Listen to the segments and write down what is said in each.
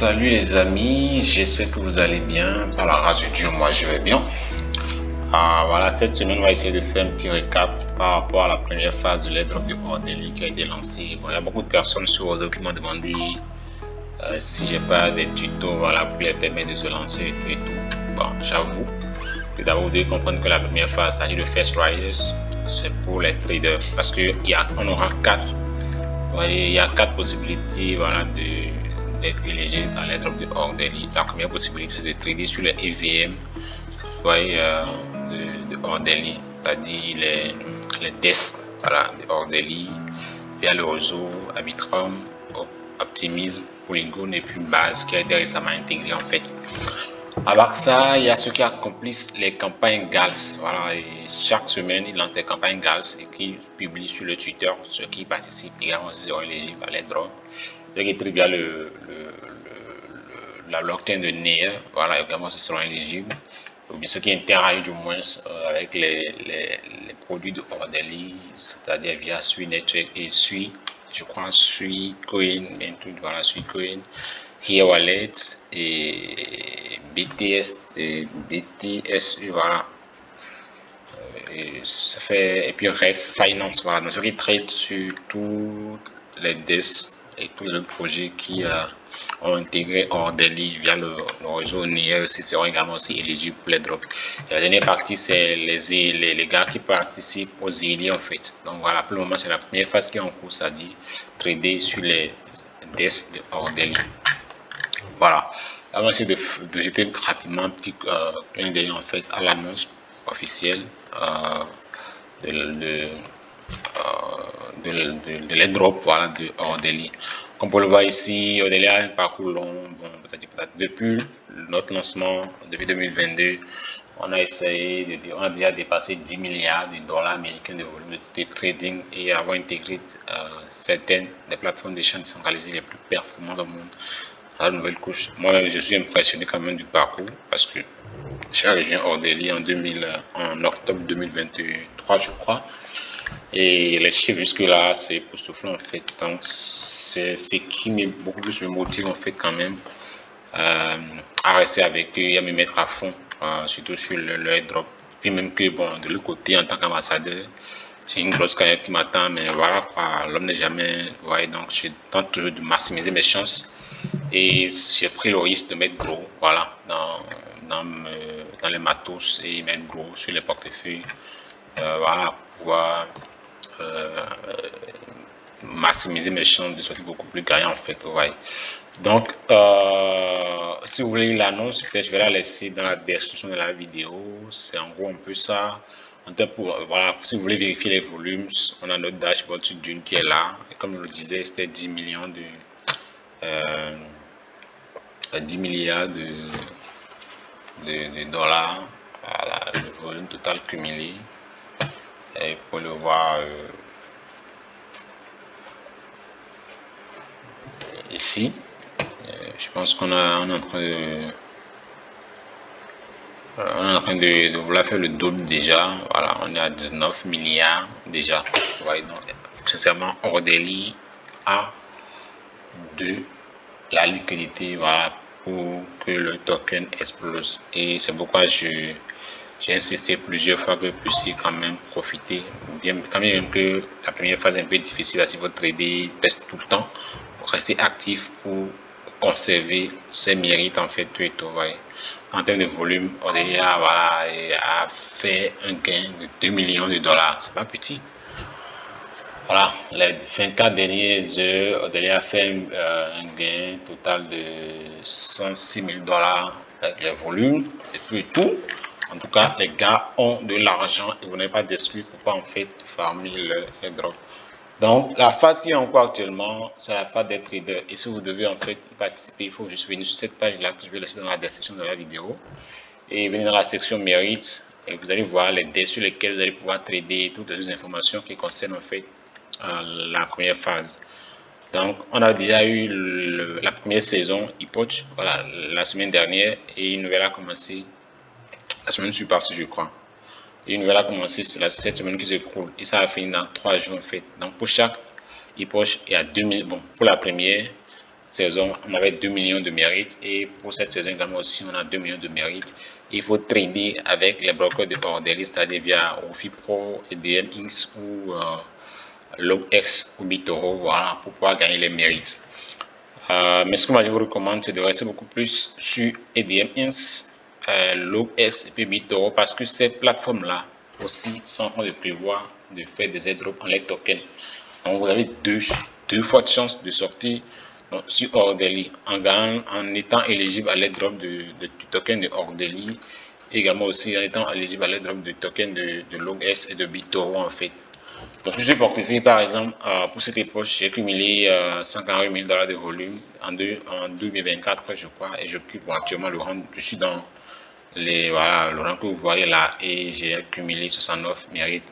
Salut les amis, j'espère que vous allez bien. Par la grâce de Dieu, moi je vais bien. Voilà, cette semaine on va essayer de faire un petit récap par rapport à la première phase de l'airdrop de Ordelli qui a été lancée. Bon, il y a beaucoup de personnes sur Ozo qui m'ont demandé si j'ai pas des tutos, voilà, pour les permettre de se lancer et tout. Bon, j'avoue que d'abord vous devez comprendre que la première phase, c'est-à-dire le First Riders, c'est pour les traders parce qu'on aura quatre. Il y a quatre possibilités, voilà, d'être éligible dans l'airdrop de Ordelli. La première possibilité, c'est de trader sur les EVM, de Ordelli, c'est-à-dire les DES, voilà, de Ordelli, via le réseau Arbitrum, Optimism, Polygon et puis Base qui a été récemment intégré en fait. Avec ça, il y a ceux qui accomplissent les campagnes GALS. Voilà, et chaque semaine, ils lancent des campagnes GALS et qu'ils publient sur le Twitter. Ceux qui participent également seront éligibles à l'airdrop. Ceux qui triggerent la blockchain de NEA, voilà, également, ce seront éligibles. Ou bien ceux qui interagissent du moins avec les produits de Ordelli, c'est-à-dire via Sui Network et Sui, je crois Sui Coin, voilà, Sui Coin, Here Wallet et BTS, voilà. Et puis Ref Finance, voilà. Donc, ceux qui traitent sur tous les DES et tous les projets qui ont intégré Ordelli via le réseau NIR aussi seront également aussi éligibles pour les drops. La dernière partie, c'est les gars qui participent aux ELI en fait. Donc voilà, pour le moment, c'est la première phase qui est en cours, c'est-à-dire trader sur les DES de Ordelli. Voilà. On va essayer de jeter rapidement un petit clin d'œil en fait à l'annonce officielle de l'airdrop, voilà, de Ordelli. Comme on le voit ici, Ordelli a un parcours long. Bon, peut-être depuis notre lancement, depuis 2022, on a essayé, on a déjà dépassé 10 milliards de dollars américains de volume de trading et avoir intégré certaines des plateformes d'échange décentralisées les plus performantes au monde à la nouvelle couche. Moi-même, je suis impressionné quand même du parcours parce que j'ai rejoint Ordelli en octobre 2023, je crois. Et les chiffres jusque-là, c'est époustouflant en fait. Donc, c'est ce qui beaucoup plus me motive en fait quand même à rester avec eux et à me mettre à fond, surtout sur le airdrop. Puis même que, bon, de l'autre côté, en tant qu'ambassadeur, c'est une grosse carrière qui m'attend, mais voilà quoi, l'homme n'est jamais. Ouais, donc je tente toujours de maximiser mes chances et j'ai pris le risque de mettre gros, voilà, dans les matos et mettre gros sur les portefeuilles, voilà, pour pouvoir maximiser mes chances de sortir beaucoup plus gagnant en fait, ouais. Donc, si vous voulez l'annonce, peut-être je vais la laisser dans la description de la vidéo. C'est en gros un peu ça. Voilà, si vous voulez vérifier les volumes, on a notre dashboard sur Dune qui est là. Et comme je le disais, c'était 10 millions de 10 milliards de dollars. Voilà, le volume total cumulé. Et vous pouvez le voir ici. Je pense qu'on est en train de vouloir faire le double déjà. Voilà, on est à 19 milliards déjà. Vous voyez, donc, sincèrement, Ordelli a de la liquidité, voilà, pour que le token explose. Et c'est pourquoi j'ai insisté plusieurs fois que vous puissiez quand même profiter. Bien, quand même que la première phase est un peu difficile, si votre trader teste tout le temps, rester actif pour conserver ses mérites en fait tout et tout. Ouais. En termes de volume, Ordelli a fait un gain de 2 millions de dollars. C'est pas petit. Voilà, les 24 dernières heures, Ordelli a fait un gain total de 106 000 dollars avec les volumes et tout. En tout cas, les gars ont de l'argent et vous n'avez pas d'excuse pour pas en fait farmer les drogues. Donc, la phase qui est en cours actuellement, c'est la phase des traders. Et si vous devez en fait y participer, il faut juste venir sur cette page-là que je vais laisser dans la description de la vidéo. Et venir dans la section mérites et vous allez voir les dés sur lesquels vous allez pouvoir trader toutes les informations qui concernent en fait la première phase. Donc, on a déjà eu la première saison Hippoch, voilà, la semaine dernière, et une nouvelle a commencé la semaine passée, je crois. Et une nouvelle a commencé cette semaine qui se coule, et ça a fini dans 3 jours en fait. Donc, pour chaque Hippoch, il y a 2000. Bon, pour la première, saison, on avait 2 millions de mérites. Et pour cette saison également aussi, on a 2 millions de mérites. Il faut trader avec les brokers de Orderly, c'est-à-dire via Ofi Pro, EDM Inc. ou LogX ou BitToro, voilà, pour pouvoir gagner les mérites. Mais ce que moi je vous recommande, c'est de rester beaucoup plus sur EDM Inc., LogX et puis BitToro, parce que ces plateformes-là aussi sont en train de prévoir de faire des airdrops en les tokens. Donc vous avez deux fois de chance de sortir sur Orderly en étant éligible à l'airdrop du token de Orderly, également aussi en étant éligible à l'airdrop du token de LogX et de BitToro en fait. Donc, sur ce portefeuille, par exemple, pour cette époque, j'ai cumulé 148 000 $ de volume en 2024, je crois, et j'occupe actuellement le rang. Je suis dans le rang que vous voyez là, et j'ai accumulé 69 mérites.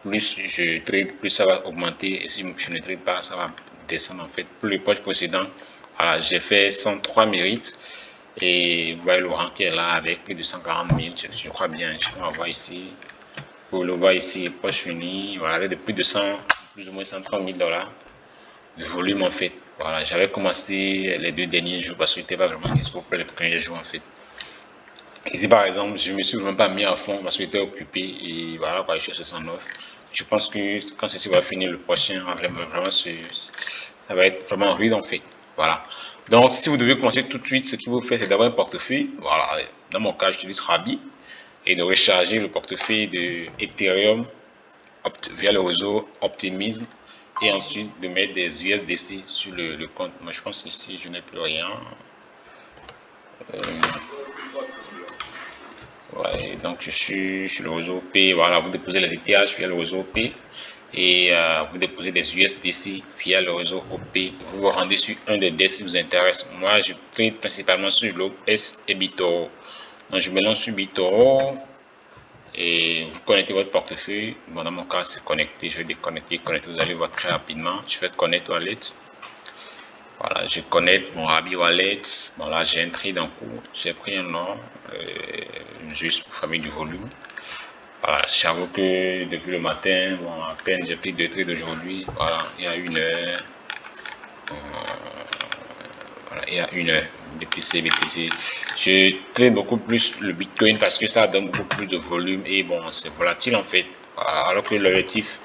Plus je trade, plus ça va augmenter, et si je ne trade pas, ça va descendre en fait. Pour les poches précédentes, voilà, j'ai fait 103 mérites, et vous voyez le rang qui est là avec plus de 140 000, je crois bien. On va voir ici. Vous le voyez ici, poche finie, voilà, avec de plus de 100, plus ou moins 130 000 $ de volume en fait. Voilà, j'avais commencé les 2 derniers jours parce que j'étais pas vraiment dispo pour les premiers jours en fait. Ici par exemple, je me suis vraiment pas mis à fond parce que j'étais occupé et voilà, quoi, je suis à 69. Je pense que quand ceci va finir, le prochain, vraiment, ça va être vraiment rude en fait. Voilà. Donc, si vous devez commencer tout de suite, ce qu'il vous fait, c'est d'avoir un portefeuille. Voilà. Dans mon cas, j'utilise Rabi et de recharger le portefeuille de Ethereum via le réseau Optimism et ensuite de mettre des USDC sur le compte. Moi, je pense ici, je n'ai plus rien. Ouais, donc je suis sur le réseau P. Voilà, vous déposez les ETH via le réseau P et vous déposez des USDC via le réseau OP. Vous vous rendez sur un des DEX qui vous intéresse. Moi, je trade principalement sur l'OS et BitToro. Donc, je me lance sur BitToro et vous connectez votre portefeuille. Bon, dans mon cas, c'est connecté. Je vais déconnecter, connecter. Vous allez voir très rapidement. Je vais connecter Wallet. Voilà, je connecte mon Rabi Wallet. Bon, là, j'ai un trade en cours. J'ai pris un nom juste pour famille du volume. Voilà, j'avoue que depuis le matin, bon, à peine j'ai pris 2 trades aujourd'hui. Voilà, il y a 1 heure. Voilà, il y a 1 heure. BTC. Je trade beaucoup plus le Bitcoin parce que ça donne beaucoup plus de volume et bon, c'est volatile en fait. Voilà, alors que l'objectif,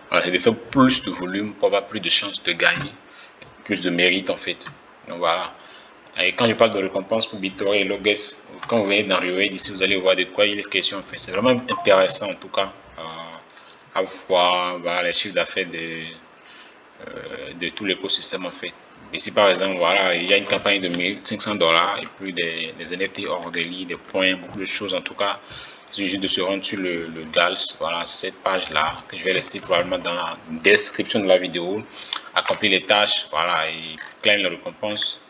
voilà, c'est de faire plus de volume pour avoir plus de chances de gagner, plus de mérite en fait. Donc voilà. Et quand je parle de récompense pour BitTorrent et Loges, quand vous venez dans Reward ici, vous allez voir de quoi il est question en fait. C'est vraiment intéressant en tout cas à voir voilà, les chiffres d'affaires de tout l'écosystème en fait. Ici par exemple, voilà, il y a une campagne de 1500 $ et puis des NFT hors des lits, des points, beaucoup de choses en tout cas. Il suffit juste de se rendre sur le GALS, voilà, cette page là que je vais laisser probablement dans la description de la vidéo. Accomplir les tâches, voilà, et claim les récompenses.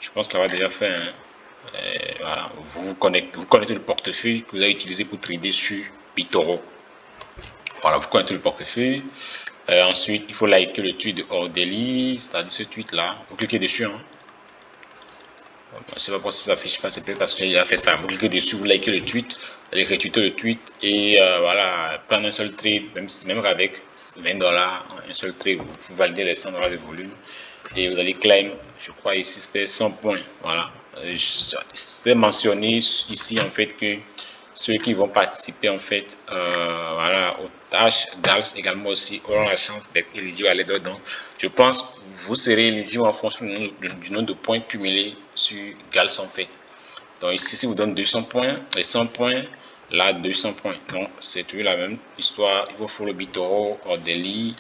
Je pense qu'elle va déjà faire. Hein. Voilà, vous connectez le portefeuille que vous avez utilisé pour trader sur BitToro. Voilà, vous connectez le portefeuille. Ensuite, il faut liker le tweet de Orderly, c'est-à-dire ce tweet-là. Vous cliquez dessus. Hein. Je ne sais pas pourquoi ça s'affiche pas, c'est peut-être parce qu'il a fait ça. Vous cliquez dessus, vous likez le tweet, vous allez retweeter le tweet et voilà, prendre un seul trade, même avec 20 $, un seul trade, vous validez les 100 $ de volume et vous allez claim, je crois ici c'était 100 points. Voilà, c'est mentionné ici en fait que ceux qui vont participer en fait voilà, aux tâches GALS également aussi auront la chance d'être éligibles à l'aide. Donc je pense que vous serez éligible en fonction du nombre de points cumulés sur GALS en fait. Donc ici, si vous donne 200 points et 100 points, là 200 points. Donc c'est toujours la même histoire. Il vous faut le BitToro Orderly,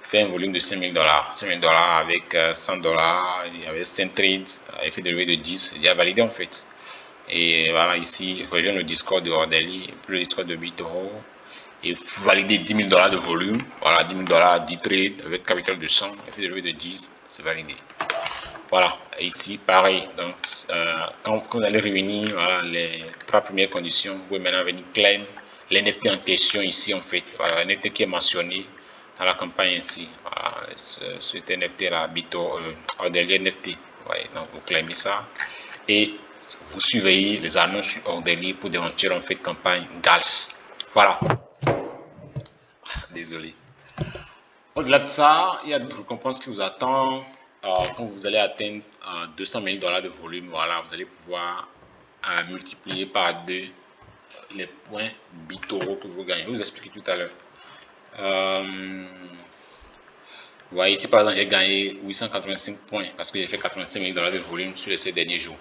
fait un volume de 5000 $. 5000 $ avec 100 $, avec 5 trades, effet de levée de 10, il a validé en fait. Et voilà, ici, rejoindre le Discord de Orderly, puis le Discord de BitToro. Et valider 10 000 $ de volume. Voilà, 10 000 $, 10 trades avec capital de 100, effet de levée de 10, c'est validé. Voilà, ici, pareil. Donc, quand vous allez réunir voilà, les 3 premières conditions, vous pouvez maintenant venir claim l'NFT en question ici, en fait. Voilà, l'NFT qui est mentionné dans la campagne ici. Voilà, cet NFT-là, BitToro, Orderly NFT. Ouais, donc, vous claimez ça. Et vous surveillez les annonces sur Orderly pour d'éventuelles en fait campagne GALS. Voilà. Désolé. Au-delà de ça, il y a d'autres récompenses qui vous attendent. quand vous allez atteindre 200 000 dollars de volume, voilà, vous allez pouvoir multiplier par 2 les points BitToro que vous gagnez. Je vous explique tout à l'heure. Vous voyez ici par exemple j'ai gagné 885 points parce que j'ai fait 85 000 dollars de volume sur les 7 derniers jours.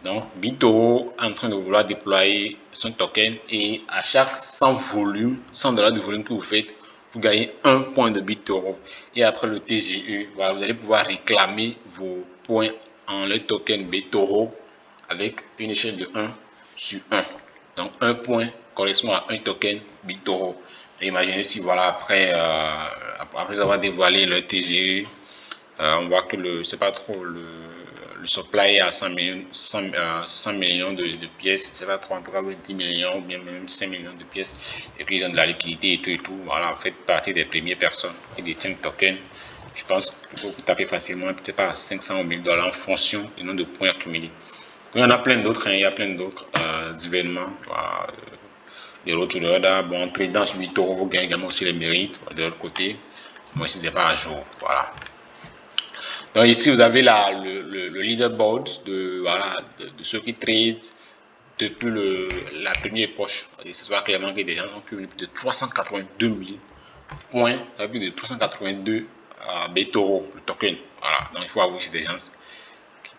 Donc BitToro est en train de vouloir déployer son token et à chaque 100 dollars de volume que vous faites, vous gagnez 1 point de BitToro. Et après le TGE, voilà, vous allez pouvoir réclamer vos points en le token BitToro avec une échelle de 1 sur 1. Donc 1 point correspond à un token BitToro. Imaginez si voilà après avoir dévoilé le TGE, on voit que le supply est à 100 millions de pièces, c'est pas trop en tout cas 10 millions ou bien même 5 millions de pièces, et puis ils ont de la liquidité et tout, voilà, vous faites partie des premières personnes qui détiennent le token. Je pense que vous taper facilement peut-être pas 500 ou 1000 dollars en fonction du nombre de points accumulés. Il y en a plein d'autres, hein, il y a plein d'autres événements. Voilà, les rotules, bon, entrer dans 8 euros, vous gagnez également aussi les mérites de l'autre côté. Moi, ici, c'est pas à jour. Voilà. Donc, ici, vous avez le leaderboard voilà, de ceux qui trade depuis la première poche. Et ce soit clairement que des gens ont cumulé plus de 382 000 points, plus de 382 BitToro, le token. Voilà. Donc, il faut avouer que c'est des gens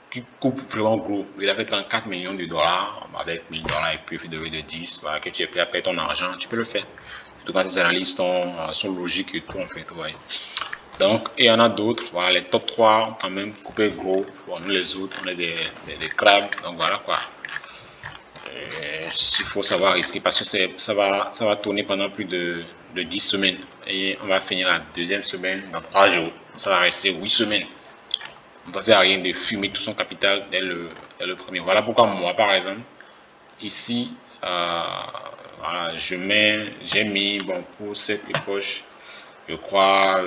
qui coupe vraiment gros. Il a fait 34 millions de dollars avec 1000 dollars et puis il fait de 10. Voilà, que tu es prêt à perdre ton argent, tu peux le faire. Surtout quand les analystes sont logiques et tout en fait. Ouais. Donc, il y en a d'autres. Voilà, les top 3 ont quand même coupé gros. Bon, nous les autres, on est des crabes. Donc voilà quoi. Il faut savoir risquer parce que ça va tourner pendant plus de 10 semaines. Et on va finir la deuxième semaine dans 3 jours. Ça va rester 8 semaines. On ne sert à rien de fumer tout son capital dès le premier. Voilà pourquoi moi, par exemple, ici, voilà, j'ai mis, bon, pour cette poche, je crois,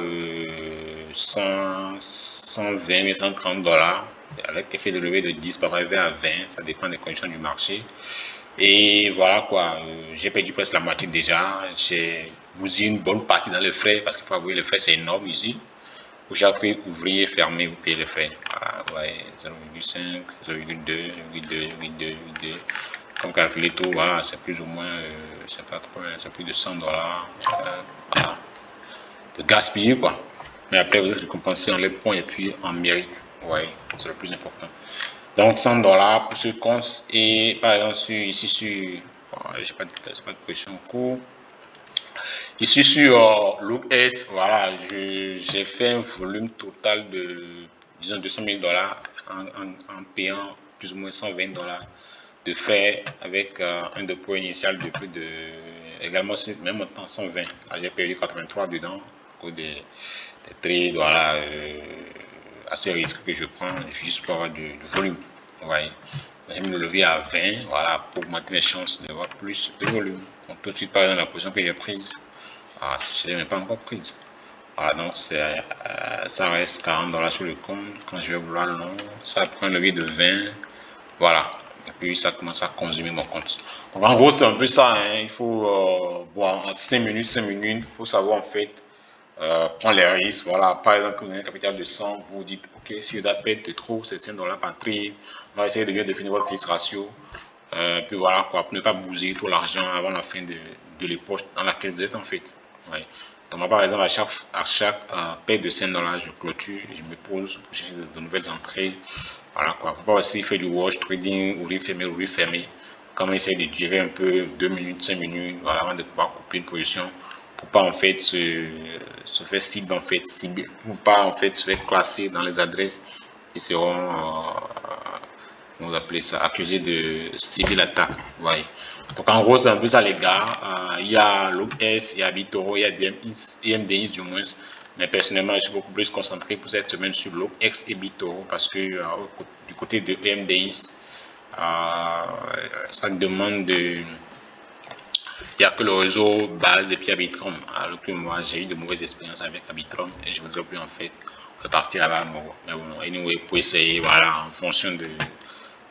120 et 130 dollars, avec effet de levée de 10 par arriver à 20, ça dépend des conditions du marché. Et voilà quoi, j'ai perdu presque la moitié déjà. J'ai bousillé une bonne partie dans les frais, parce qu'il faut avouer, les frais c'est énorme ici. Pour chaque prix ouvrier fermé, vous payez les frais. Voilà, ouais, 0,5, 0,2, 0,2, 0,2. Comme calculer tout, voilà, c'est plus ou moins, c'est pas trop, c'est plus de 100 dollars. Voilà, de gaspiller quoi. Mais après, vous êtes récompensé en les points et puis en mérite. Ouais, c'est le plus important. Donc 100 dollars pour ce compte. Et par exemple, ici sur, bon, j'ai pas de question en cours. Ici sur LookS, voilà, j'ai fait un volume total de, disons, 200 000 dollars en payant plus ou moins 120 dollars de frais avec un dépôt initial de plus de, également, même en temps 120. J'ai perdu 83 dedans au cours des trades, voilà, assez risques que je prends juste pour avoir du volume. Ouais. J'ai mis le levier à 20, voilà, pour augmenter mes chances d'avoir plus de volume. Donc tout de suite, par exemple, la position que j'ai prise, je ne l'ai même pas encore prise. Voilà, donc ça reste 40 dollars sur le compte. Quand je vais vouloir long, ça prend un levier de 20. Voilà. Et puis ça commence à consumer mon compte. Donc en gros, c'est un peu ça. Hein. Il faut, en 5 minutes, il faut savoir en fait prendre les risques. Voilà. Par exemple, quand vous avez un capital de 100, vous vous dites, ok, si je dois perdre de trop, c'est 5 dollars par trade. On va essayer de bien définir votre risque ratio. Puis voilà quoi, pour ne pas bousiller tout l'argent avant la fin de l'époque dans laquelle vous êtes en fait. Ouais. Donc moi par exemple à chaque paire de 5 dollars, je clôture, je me pose pour chercher de nouvelles entrées. Voilà quoi. Faut pas aussi faire du wash trading, ouvrir fermer. Quand on essaie de durer un peu 2 minutes, 5 minutes, voilà, avant de pouvoir couper une position pour pas en fait se faire cible en fait, pour pas en fait se faire classer dans les adresses qui seront on vous appelez ça, accusé de civil attaque. Ouais. Donc en gros, c'est un peu ça les gars. Il y a l'OS, il y a BitToro, il y a MDX du moins. Mais personnellement, je suis beaucoup plus concentré pour cette semaine sur l'OX et BitToro parce que du côté de MDX, ça demande de. Il n'y a que le réseau base et puis Arbitrum. Alors que moi, j'ai eu de mauvaises expériences avec Arbitrum et je voudrais plus en fait repartir là-bas. Mais bon, anyway, pour essayer, voilà, en fonction de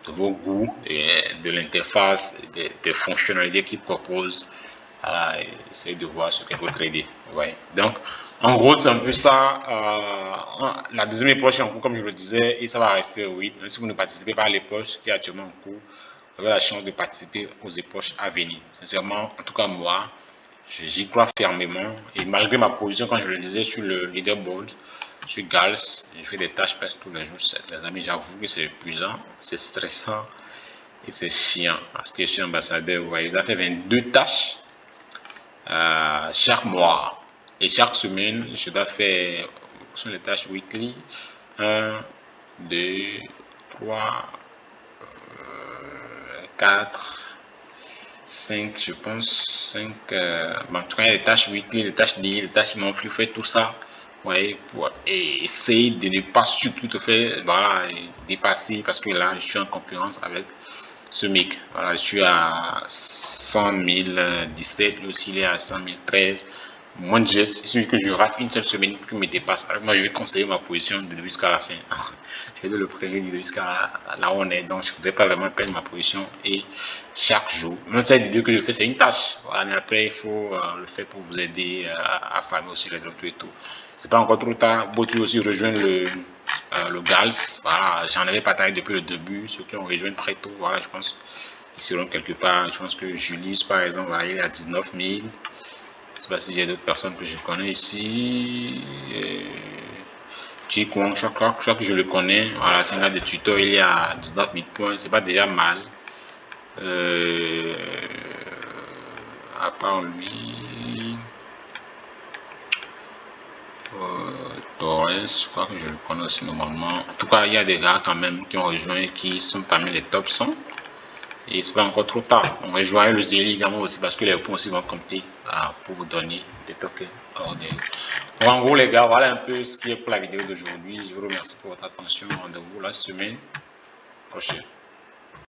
vos goûts, et de l'interface, des fonctionnalités qu'ils proposent. Voilà, essayez de voir ce qu'est votre idée. Ouais. Donc, en gros, c'est un peu ça. La deuxième époche est en cours, comme je le disais, et ça va rester au 8. Même si vous ne participez pas à l'époche qui est actuellement en cours, vous avez la chance de participer aux époches à venir. Sincèrement, en tout cas, moi, j'y crois fermement. Et malgré ma position, quand je le disais, sur le leaderboard, sur Gals, je fais des tâches presque tous les jours. Les amis, j'avoue que c'est épuisant, c'est stressant et c'est chiant. Parce que je suis ambassadeur, vous voyez, il a fait 22 tâches chaque mois. Et chaque semaine, je dois faire sur les tâches weekly 1, 2, 3, 4, 5, je pense. 5. En tout cas, les tâches weekly, les tâches daily, les tâches monthly, fait tout ça. Ouais, pour essayer de ne pas surtout te faire voilà, dépasser parce que là, je suis en concurrence avec ce mec. Voilà, je suis à 100 017, lui aussi il est à 100 013. Moins de gestes, il suffit que je rate une seule semaine pour qu'il me dépasse. Alors moi, je vais conseiller ma position de jusqu'à la fin. Je vais le prévenir de jusqu'à là où on est. Donc, je ne voudrais pas vraiment perdre ma position. Et chaque jour, même cette vidéo que je fais, c'est une tâche. Voilà, mais après, il faut le faire pour vous aider à farmer aussi les autres et tout. C'est pas encore trop tard. Vous aussi rejoindre le GALS. Voilà, j'en avais partagé depuis le début. Ceux qui ont rejoint très tôt, voilà, je pense qu'ils seront quelque part. Je pense que Julie, par exemple, voilà, il est à 19 000. Je ne sais pas si j'ai d'autres personnes que je connais ici. Chikwang, je crois que je le connais. Voilà, c'est un gars de tuto, il est à 19 000 points. C'est pas déjà mal. À part lui. Torres, je crois que je le connais aussi normalement. En tout cas, il y a des gars quand même qui ont rejoint, qui sont parmi les top 100. Et c'est pas encore trop tard. On rejoint le Zéli également aussi parce que les points aussi vont compter pour vous donner des tokens ordinaires. Donc en gros les gars, voilà un peu ce qui est pour la vidéo d'aujourd'hui. Je vous remercie pour votre attention. Rendez-vous la semaine prochaine.